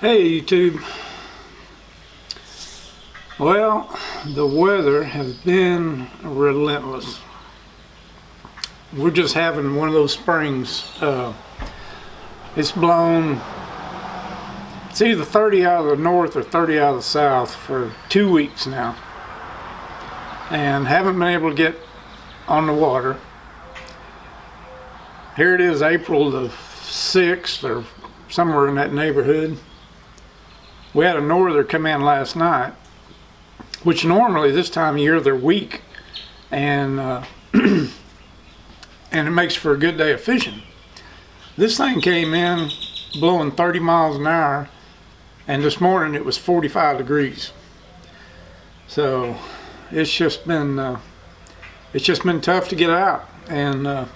Hey YouTube. Well, the weather has been relentless. We're just having one of those springs. It's blown, it's either 30 out of the north or 30 out of the south for 2 weeks now. And haven't been able to get on the water. Here it is, April the 6th or somewhere in that neighborhood. We had a norther come in last night, which normally this time of year they're weak, and and it makes for a good day of fishing. This thing came in blowing 30 miles an hour, and this morning it was 45 degrees. So it's just been tough to get out, and as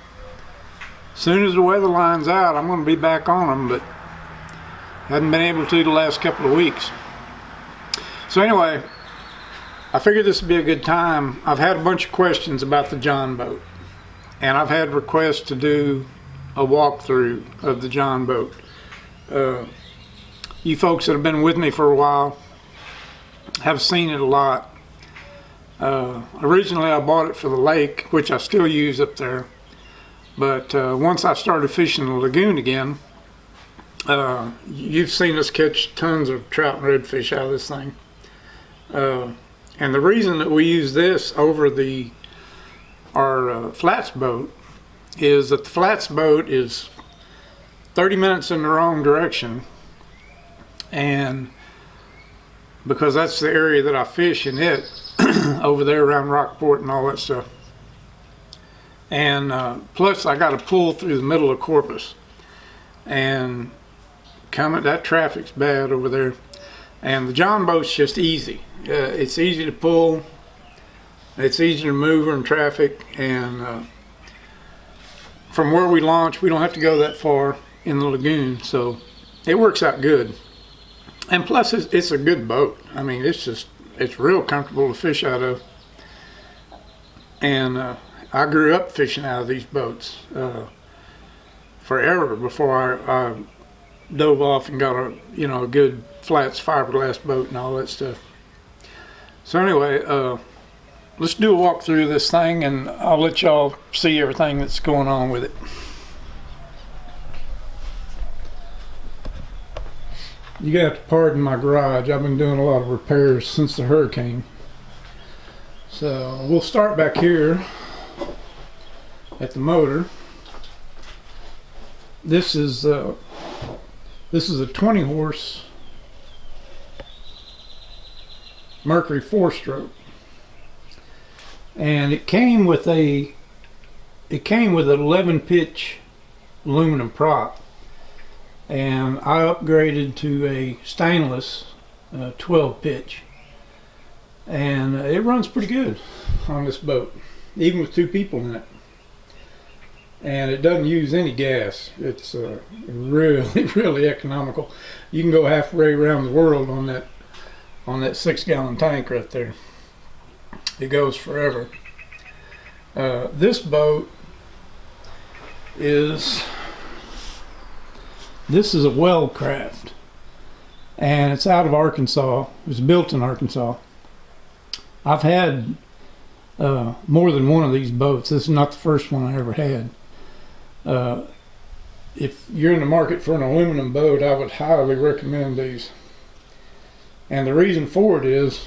soon as the weather lines out, I'm going to be back on them, but hadn't been able to the last couple of weeks. So anyway, I figured this would be a good time. I've had a bunch of questions about the John boat, and I've had requests to do a walkthrough of the John boat. You folks that have been with me for a while have seen it a lot. Originally I bought it for the lake, which I still use up there, but once I started fishing the lagoon again, you've seen us catch tons of trout and redfish out of this thing. And the reason that we use this over our flats boat is that the flats boat is 30 minutes in the wrong direction, and because that's the area that I fish in it over there around Rockport and all that stuff. And plus I got to pull through the middle of Corpus, and that traffic's bad over there, and the John boat's just easy. It's easy to pull, it's easy to maneuver in traffic, and from where we launch we don't have to go that far in the lagoon, so it works out good. And plus it's a good boat. I mean, it's real comfortable to fish out of, and I grew up fishing out of these boats forever before I dove off and got a good flats fiberglass boat and all that stuff. So anyway, let's do a walkthrough of this thing, and I'll let y'all see everything that's going on with it. You got to pardon my garage. I've been doing a lot of repairs since the hurricane. So we'll start back here at the motor. This is a 20 horse Mercury 4-stroke, and it came with an 11 pitch aluminum prop, and I upgraded to a stainless 12 pitch, and it runs pretty good on this boat, even with two people in it. And it doesn't use any gas. It's really, really economical. You can go halfway around the world on that 6-gallon tank right there. It goes forever. This boat is a Wellcraft, and it's out of Arkansas. It was built in Arkansas. I've had more than one of these boats. This is not the first one I ever had. If you're in the market for an aluminum boat, I would highly recommend these. And the reason for it is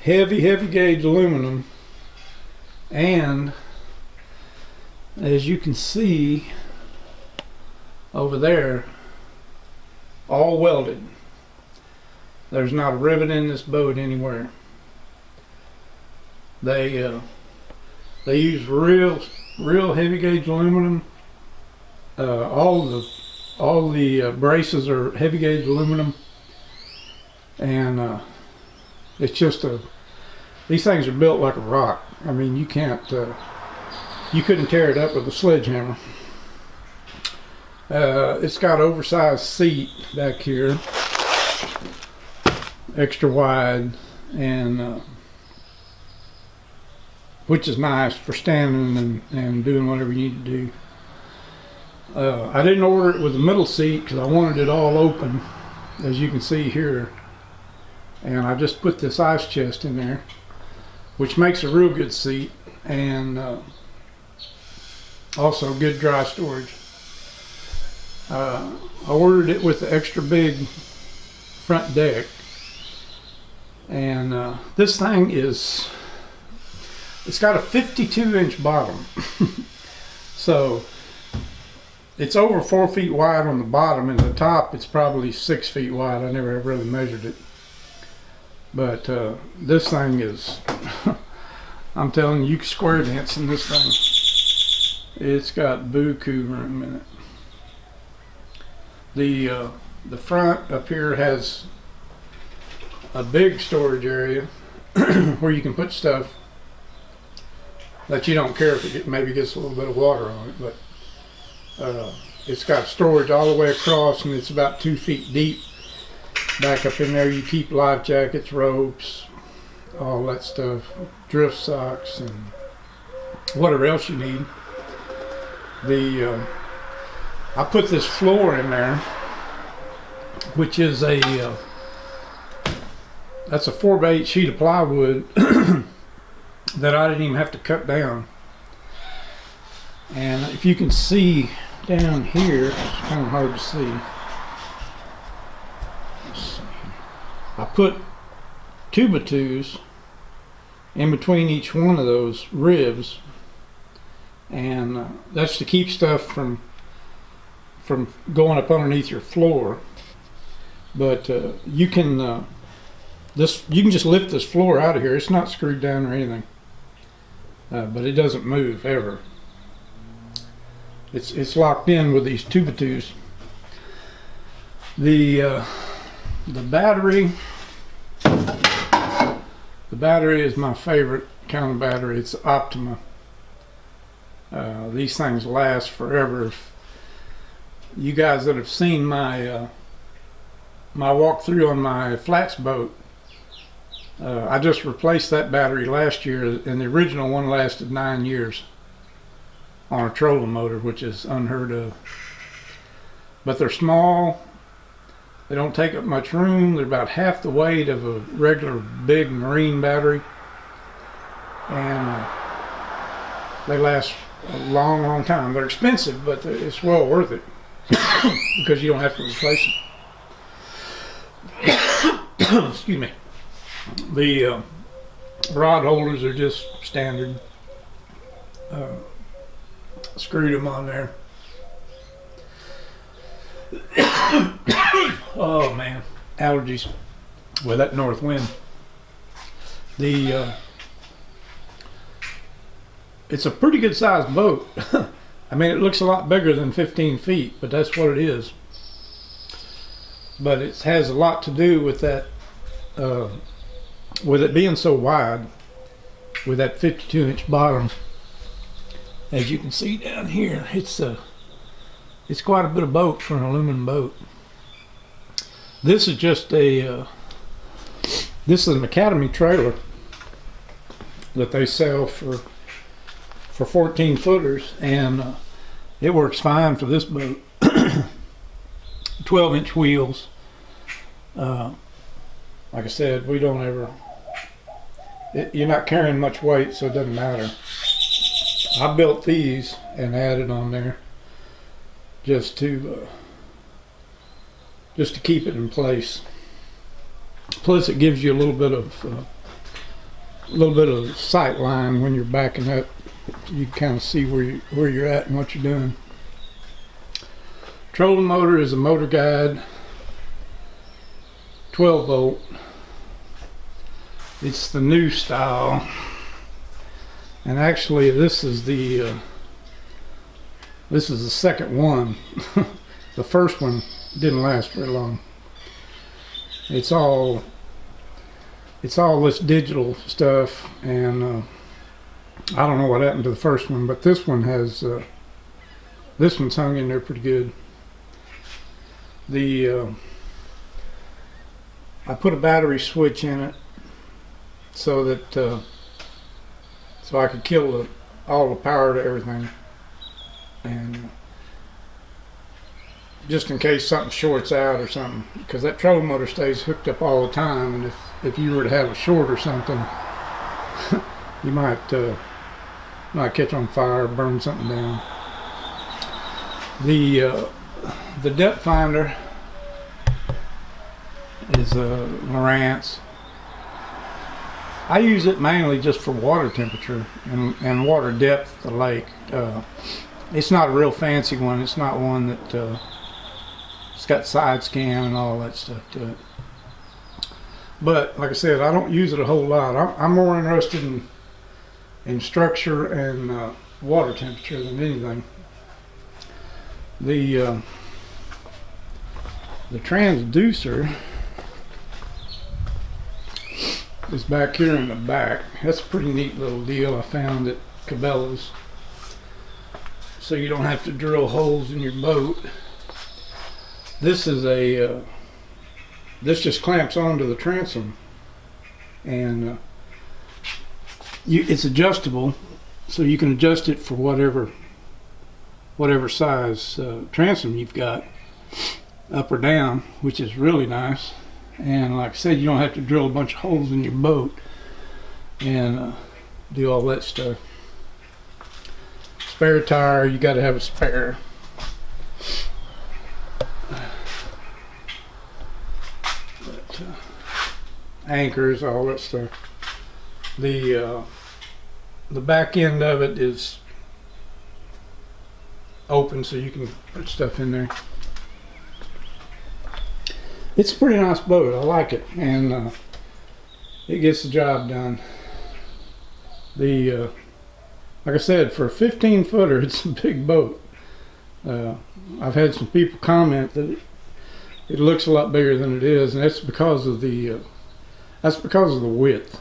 heavy gauge aluminum, and as you can see over there, all welded. There's not a rivet in this boat anywhere. They use real heavy gauge aluminum. All the braces are heavy gauge aluminum, and it's just these things are built like a rock. I mean, you couldn't tear it up with a sledgehammer. It's got oversized seat back here, extra wide, and which is nice for standing and doing whatever you need to do. I didn't order it with the middle seat because I wanted it all open, as you can see here. And I just put this ice chest in there, which makes a real good seat, and also good dry storage. I ordered it with the extra big front deck, and this thing it's got a 52-inch bottom. So it's over 4 feet wide on the bottom, and the top it's probably 6 feet wide. I never really measured it, but this thing is I'm telling you, you can square dance in this thing. It's got buku room in it. The front up here has a big storage area where you can put stuff that you don't care if it maybe gets a little bit of water on it, but it's got storage all the way across, and it's about 2 feet deep. Back up in there you keep life jackets, ropes, all that stuff, drift socks, and whatever else you need. I put this floor in there, which is that's a 4x8 sheet of plywood that I didn't even have to cut down. And if you can see down here, it's kind of hard to see. Let's see. I put 2x2s in between each one of those ribs, and that's to keep stuff from going up underneath your floor. But you can just lift this floor out of here. It's not screwed down or anything, but it doesn't move ever. It's locked in with these 2x2s. The battery is my favorite kind of battery. It's Optima. These things last forever. If you guys that have seen my my walkthrough on my flats boat, I just replaced that battery last year, and the original one lasted 9 years on a trolling motor, which is unheard of. But they're small, they don't take up much room, they're about half the weight of a regular big marine battery, and they last a long time. They're expensive, but it's well worth it because you don't have to replace them. Excuse me. The rod holders are just standard. Screwed them on there. Oh man, allergies with that north wind. It's a pretty good sized boat. I mean, it looks a lot bigger than 15 feet, but that's what it is. But it has a lot to do with that, with it being so wide, with that 52-inch bottom. As you can see down here, it's quite a bit of boat for an aluminum boat. This is just this is an Academy trailer that they sell for 14 footers, and it works fine for this boat. 12-inch wheels. Like I said, we don't ever, you're not carrying much weight, so it doesn't matter. I built these and added on there just to keep it in place. Plus, it gives you a little bit of sight line when you're backing up. You can kind of see where you're at and what you're doing. Trolling motor is a Motor Guide 12 volt. It's the new style, and actually this is the second one. The first one didn't last very long. It's all this digital stuff, and I don't know what happened to the first one, but this one has this one's hung in there pretty good. I put a battery switch in it so that so I could kill all the power to everything, and just in case something shorts out or something, because that trolling motor stays hooked up all the time, and if you were to have a short or something, you might catch on fire or burn something down. The depth finder is a Lowrance. I use it mainly just for water temperature and water depth of the lake. It's not a real fancy one. It's not one that it's got side scan and all that stuff to it. But like I said, I don't use it a whole lot. I'm more interested in structure and water temperature than anything. The transducer is back here in the back. That's a pretty neat little deal I found at Cabela's. So you don't have to drill holes in your boat. This is this just clamps onto the transom, and it's adjustable, so you can adjust it for whatever size transom you've got, up or down, which is really nice. And like I said, you don't have to drill a bunch of holes in your boat and do all that stuff. Spare tire, you got to have a spare. But, anchors, all that stuff. The back end of it is open, so you can put stuff in there. It's a pretty nice boat. I like it, and it gets the job done. Like I said, for a 15-footer, it's a big boat. I've had some people comment that it looks a lot bigger than it is, and that's because of the width.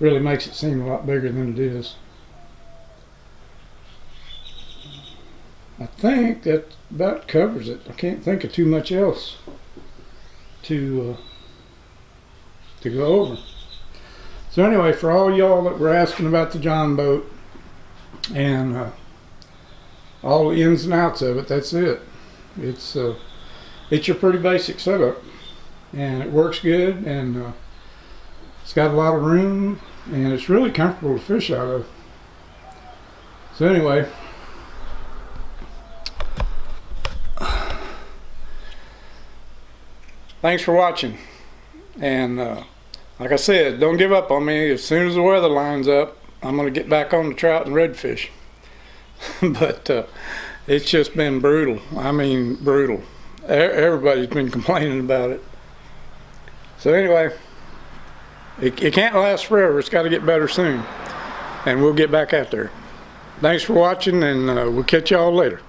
Really makes it seem a lot bigger than it is. I think that about covers it. I can't think of too much else to go over. So anyway, for all y'all that were asking about the John boat and all the ins and outs of it, that's it. It's your pretty basic setup, and it works good, and it's got a lot of room, and it's really comfortable to fish out of. So anyway, thanks for watching, and like I said, don't give up on me. As soon as the weather lines up, I'm going to get back on the trout and redfish. But it's just been brutal. I mean, brutal. Everybody's been complaining about it. So anyway, it can't last forever. It's got to get better soon, and we'll get back out there. Thanks for watching, and we'll catch y'all later.